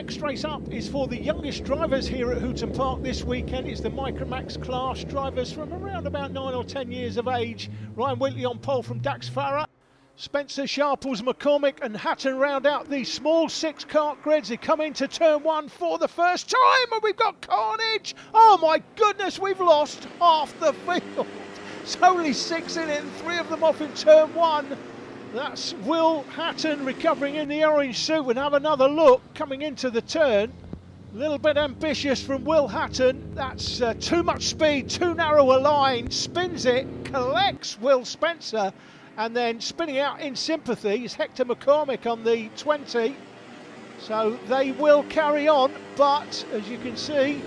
next race up is for the youngest drivers here at Hooton Park this weekend. It's the Micromax class, drivers from around about 9 or 10 years of age. Ryan Wheatley on pole from Dax Farah. Spencer Sharples, McCormick and Hooton round out the small 6-kart grids. They come into turn 1 for the first time, and we've got carnage. Oh my goodness, we've lost half the field. It's only 6 in it and 3 of them off in turn 1. That's Will Hooton recovering in the orange suit. We'll have another look coming into the turn. A little bit ambitious from Will Hooton. That's too much speed, too narrow a line. Spins it, collects Will Spencer, and then spinning out in sympathy is Hector McCormick on the 20. So they will carry on, but as you can see,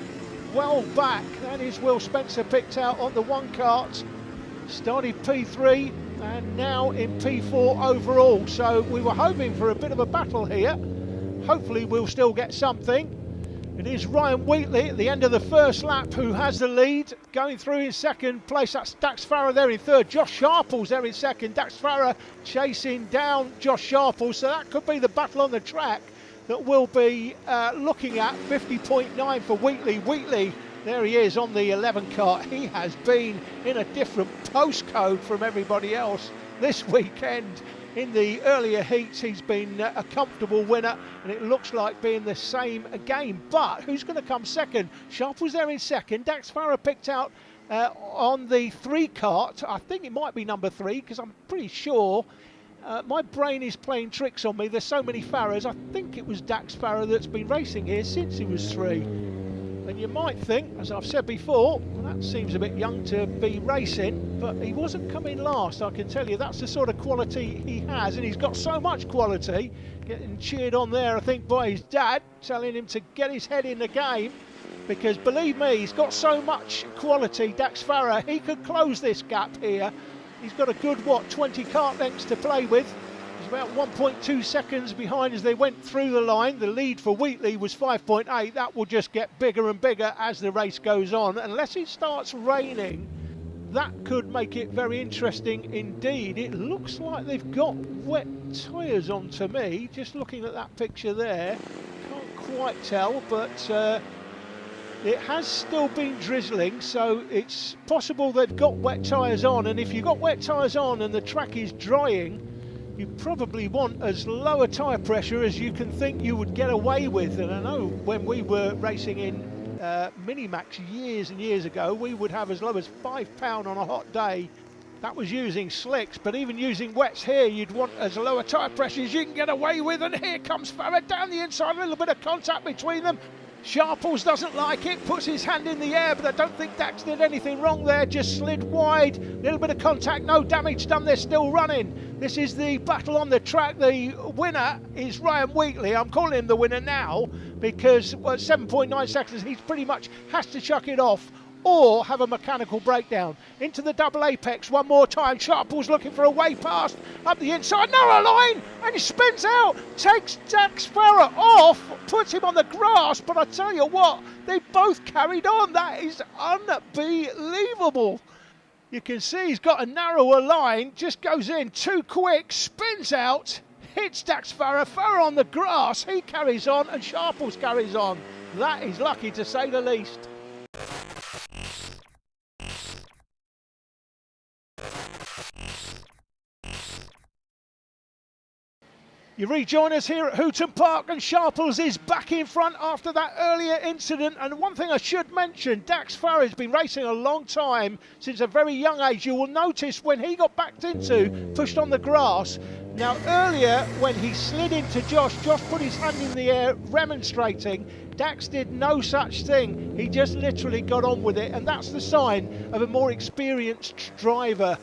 well back. That is Will Spencer picked out on the 1 kart. Started P3 and now in P4 overall. So we were hoping for a bit of a battle here. Hopefully we'll still get something. It is Ryan Wheatley at the end of the first lap who has the lead. Going through in second place, that's Dax Farah there in third. Josh Sharples there in second. Dax Farah chasing down Josh Sharples. So that could be the battle on the track that we'll be looking at. 50.9 for Wheatley. Wheatley, there he is on the 11 kart. He has been in a different postcode from everybody else this weekend. In the earlier heats, he's been a comfortable winner, and it looks like being the same again. But who's going to come second? Sharp was there in second. Dax Farah picked out on the 3 kart. I think it might be number 3, because I'm pretty sure. My brain is playing tricks on me. There's so many Farahs. I think it was Dax Farah that's been racing here since he was 3. And you might think, as I've said before, well, that seems a bit young to be racing, but he wasn't coming last, I can tell you. That's the sort of quality he has, and he's got so much quality. Getting cheered on there, I think, by his dad, telling him to get his head in the game, because believe me, he's got so much quality, Dax Farah. He could close this gap here. He's got a good, 20 kart lengths to play with. He's about 1.2 seconds behind as they went through the line. The lead for Wheatley was 5.8. That will just get bigger and bigger as the race goes on. Unless it starts raining, that could make it very interesting indeed. It looks like they've got wet tyres on to me. Just looking at that picture there, can't quite tell, but it has still been drizzling, so it's possible they've got wet tyres on. And if you've got wet tyres on and the track is drying, you probably want as low a tyre pressure as you can think you would get away with. And I know when we were racing in Minimax years and years ago, we would have as low as £5 on a hot day. That was using slicks, but even using wets here, you'd want as low a tyre pressure as you can get away with. And here comes Farah down the inside, a little bit of contact between them. Sharples doesn't like it, puts his hand in the air, but I don't think Dax did anything wrong there, just slid wide. Little bit of contact, no damage done, they're still running. This is the battle on the track. The winner is Ryan Wheatley. I'm calling him the winner now because 7.9 seconds, he pretty much has to chuck it off or have a mechanical breakdown. Into the double apex one more time. Sharples looking for a way past up the inside, narrow line, and he spins out, takes Dax Farah off, puts him on the grass. But I tell you what, they both carried on. That is unbelievable. You can see he's got a narrower line, just goes in too quick, spins out, hits Dax Farah. Farah on the grass, he carries on, and Sharples carries on. That is lucky to say the least. You rejoin us here at Hooton Park, and Sharples is back in front after that earlier incident. And one thing I should mention, Dax Farah has been racing a long time, since a very young age. You will notice when he got backed into, pushed on the grass. Now earlier when he slid into Josh put his hand in the air remonstrating. Dax did no such thing. He just literally got on with it, and that's the sign of a more experienced driver.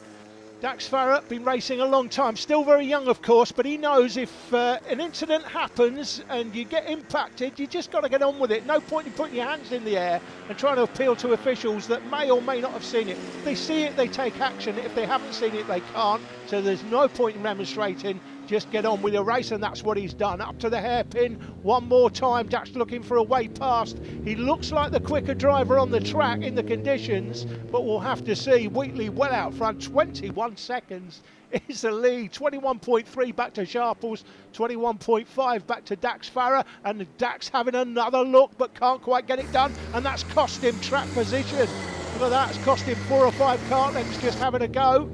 Dax Farah been racing a long time, still very young of course, but he knows if an incident happens and you get impacted, you just got to get on with it. No point in putting your hands in the air and trying to appeal to officials that may or may not have seen it. If they see it, they take action. If they haven't seen it, they can't. So there's no point in remonstrating. Just get on with your race, and that's what he's done. Up to the hairpin one more time. Dax looking for a way past. He looks like the quicker driver on the track in the conditions, but we'll have to see. Wheatley well out front, 21 seconds is the lead. 21.3 back to Sharples, 21.5 back to Dax Farah, and Dax having another look but can't quite get it done, and that's cost him track position. Look at that, it's cost him 4 or 5 kart lengths just having a go.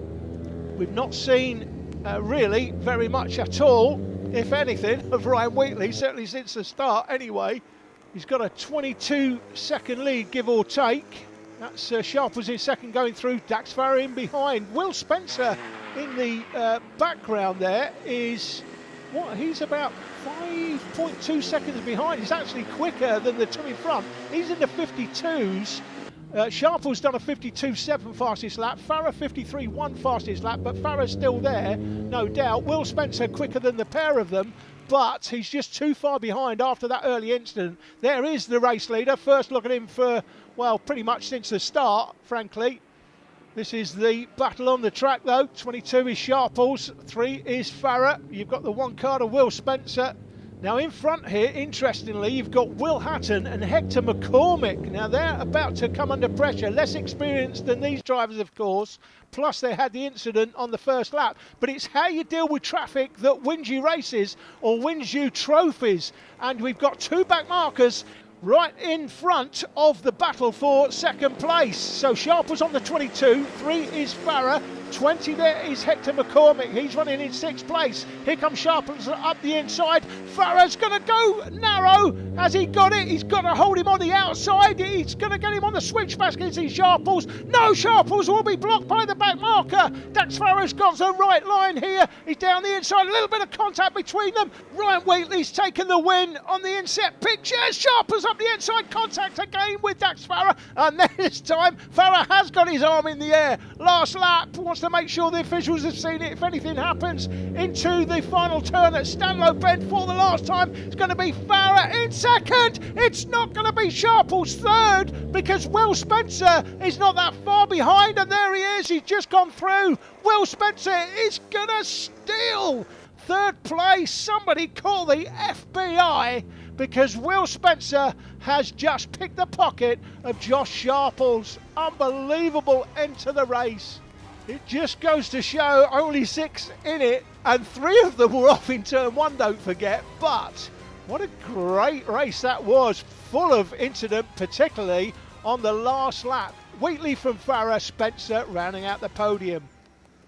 We've not seen really very much at all, if anything, of Ryan Wheatley, certainly since the start anyway. He's got a 22-second lead, give or take. That's Sharples in second going through, Dax Farah in behind. Will Spencer in the background there is, he's about 5.2 seconds behind. He's actually quicker than the two in front. He's in the 52s. Sharples done a 52.7 fastest lap, Farah 53.1 fastest lap, but Farah's still there, no doubt. Will Spencer quicker than the pair of them, but he's just too far behind after that early incident. There is the race leader, first look at him for, well, pretty much since the start, frankly. This is the battle on the track though. 22 is Sharples, 3 is Farah. You've got the one car of Will Spencer. Now in front here, interestingly, you've got Will Hooton and Hector McCormick. Now they're about to come under pressure, less experienced than these drivers of course, plus they had the incident on the first lap. But it's how you deal with traffic that wins you races or wins you trophies. And we've got 2 back markers right in front of the battle for second place. So Sharples on the 22, 3 is Farah, 20 there is Hector McCormick, he's running in 6th place. Here comes Sharples up the inside. Farah's going to go narrow. Has he got it? He's got to hold him on the outside. He's going to get him on the switchback. Is he Sharples? No, Sharples will be blocked by the back marker. Dax Farah's got the right line here. He's down the inside. A little bit of contact between them. Ryan Wheatley's taken the win on the inset pictures. Sharples up the inside. Contact again with Dax Farah. And this time, Farah has got his arm in the air. Last lap. Wants to make sure the officials have seen it if anything happens. Into the final turn at Stanlow Bend for the last time. It's going to be Farah in second. It's not going to be Sharples third because Will Spencer is not that far behind, and there he is. He's just gone through. Will Spencer is going to steal third place. Somebody call the FBI because Will Spencer has just picked the pocket of Josh Sharples. Unbelievable end to the race. It just goes to show only 6 in it, and 3 of them were off in turn 1, don't forget. But what a great race that was, full of incident, particularly on the last lap. Wheatley from Farah, Spencer rounding out the podium.